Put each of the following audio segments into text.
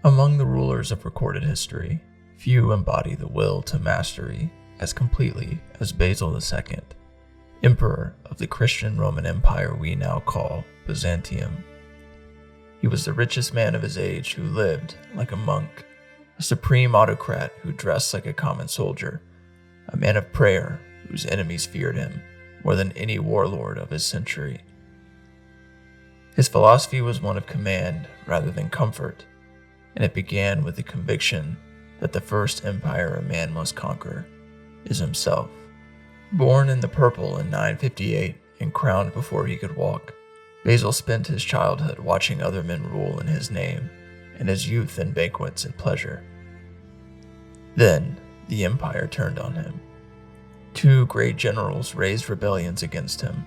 Among the rulers of recorded history, few embody the will to mastery as completely as Basil II, Emperor of the Christian Roman Empire we now call Byzantium. He was the richest man of his age who lived like a monk, a supreme autocrat who dressed like a common soldier, a man of prayer whose enemies feared him more than any warlord of his century. His philosophy was one of command rather than comfort, and it began with the conviction that the first empire a man must conquer is himself. Born in the purple in 958 and crowned before he could walk, Basil spent his childhood watching other men rule in his name, and his youth in banquets and pleasure. Then the empire turned on him. Two great generals raised rebellions against him,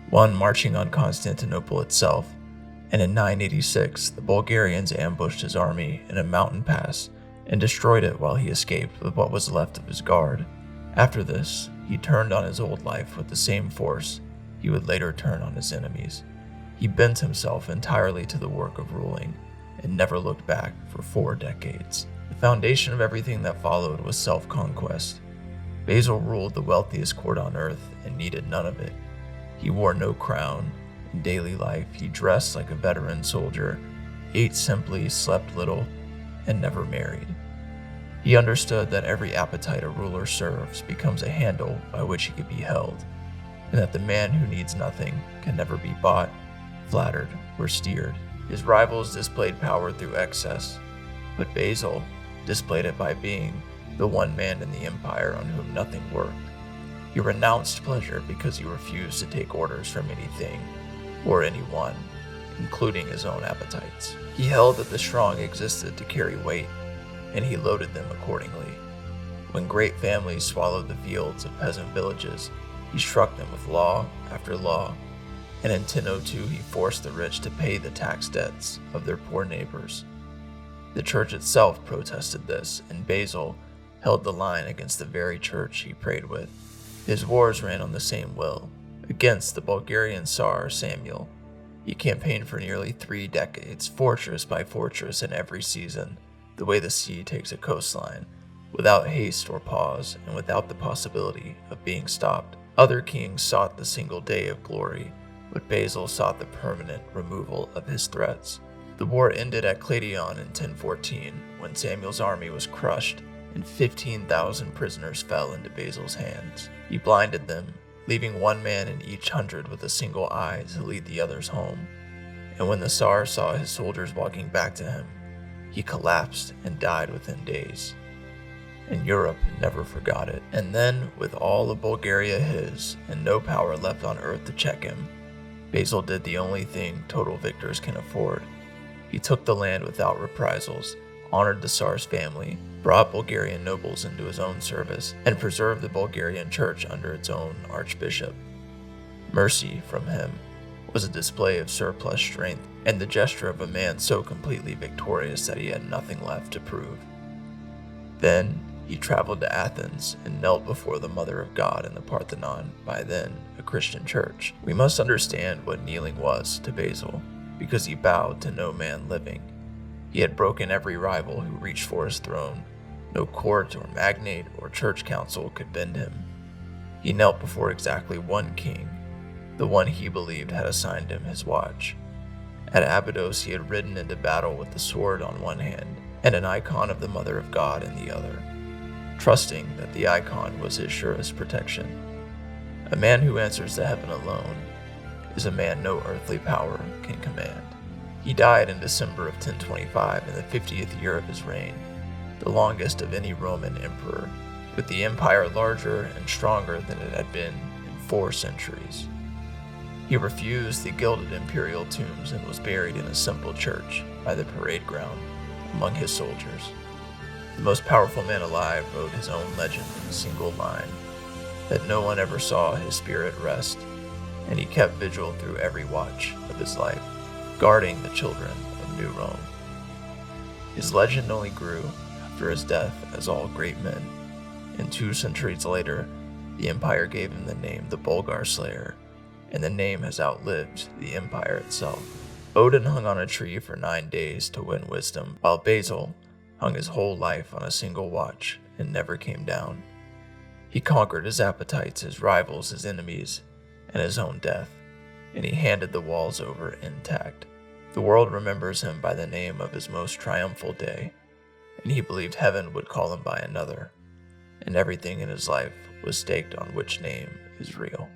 one marching on Constantinople itself, and in 986 the Bulgarians ambushed his army in a mountain pass and destroyed it while he escaped with what was left of his guard. After this, he turned on his old life with the same force he would later turn on his enemies. He bent himself entirely to the work of ruling and never looked back for 4 decades. The foundation of everything that followed was self-conquest. Basil ruled the wealthiest court on earth and needed none of it. He wore no crown. In daily life, he dressed like a veteran soldier, ate simply, slept little, and never married. He understood that every appetite a ruler serves becomes a handle by which he can be held, and that the man who needs nothing can never be bought, flattered, or steered. His rivals displayed power through excess, but Basil displayed it by being the one man in the empire on whom nothing worked. He renounced pleasure because he refused to take orders from anything or anyone, including his own appetites. He held that the strong existed to carry weight, and he loaded them accordingly. When great families swallowed the fields of peasant villages, he struck them with law after law, and in 1002 he forced the rich to pay the tax debts of their poor neighbors. The church itself protested this, and Basil held the line against the very church he prayed with. His wars ran on the same will. Against the Bulgarian Tsar Samuel, he campaigned for nearly 3 decades, fortress by fortress in every season, the way the sea takes a coastline, without haste or pause, and without the possibility of being stopped. Other kings sought the single day of glory, but Basil sought the permanent removal of his threats. The war ended at Cladion in 1014, when Samuel's army was crushed and 15,000 prisoners fell into Basil's hands. He blinded them, leaving one man in each 100 with a single eye to lead the others home. And when the Tsar saw his soldiers walking back to him, he collapsed and died within days. And Europe never forgot it. And then, with all of Bulgaria his, and no power left on earth to check him, Basil did the only thing total victors can afford. He took the land without reprisals, honored the Tsar's family, brought Bulgarian nobles into his own service, and preserved the Bulgarian church under its own archbishop. Mercy from him was a display of surplus strength and the gesture of a man so completely victorious that he had nothing left to prove. Then he traveled to Athens and knelt before the Mother of God in the Parthenon, by then a Christian church. We must understand what kneeling was to Basil, because he bowed to no man living. He had broken every rival who reached for his throne. No court or magnate or church council could bend him. He knelt before exactly one king, the one he believed had assigned him his watch. At Abydos he had ridden into battle with the sword on one hand and an icon of the Mother of God in the other, trusting that the icon was his surest protection. A man who answers to heaven alone is a man no earthly power can command. He died in December of 1025 in the 50th year of his reign, the longest of any Roman emperor, with the empire larger and stronger than it had been in 4 centuries. He refused the gilded imperial tombs and was buried in a simple church by the parade ground among his soldiers. The most powerful man alive wrote his own legend in a single line, that no one ever saw his spirit rest, and he kept vigil through every watch of his life, guarding the children of New Rome. His legend only grew after his death, as all great men, and 2 centuries later, the empire gave him the name the Bulgar Slayer, and the name has outlived the empire itself. Odin hung on a tree for 9 days to win wisdom, while Basil hung his whole life on a single watch and never came down. He conquered his appetites, his rivals, his enemies, and his own death, and he handed the walls over intact. The world remembers him by the name of his most triumphal day, and he believed heaven would call him by another, and everything in his life was staked on which name is real.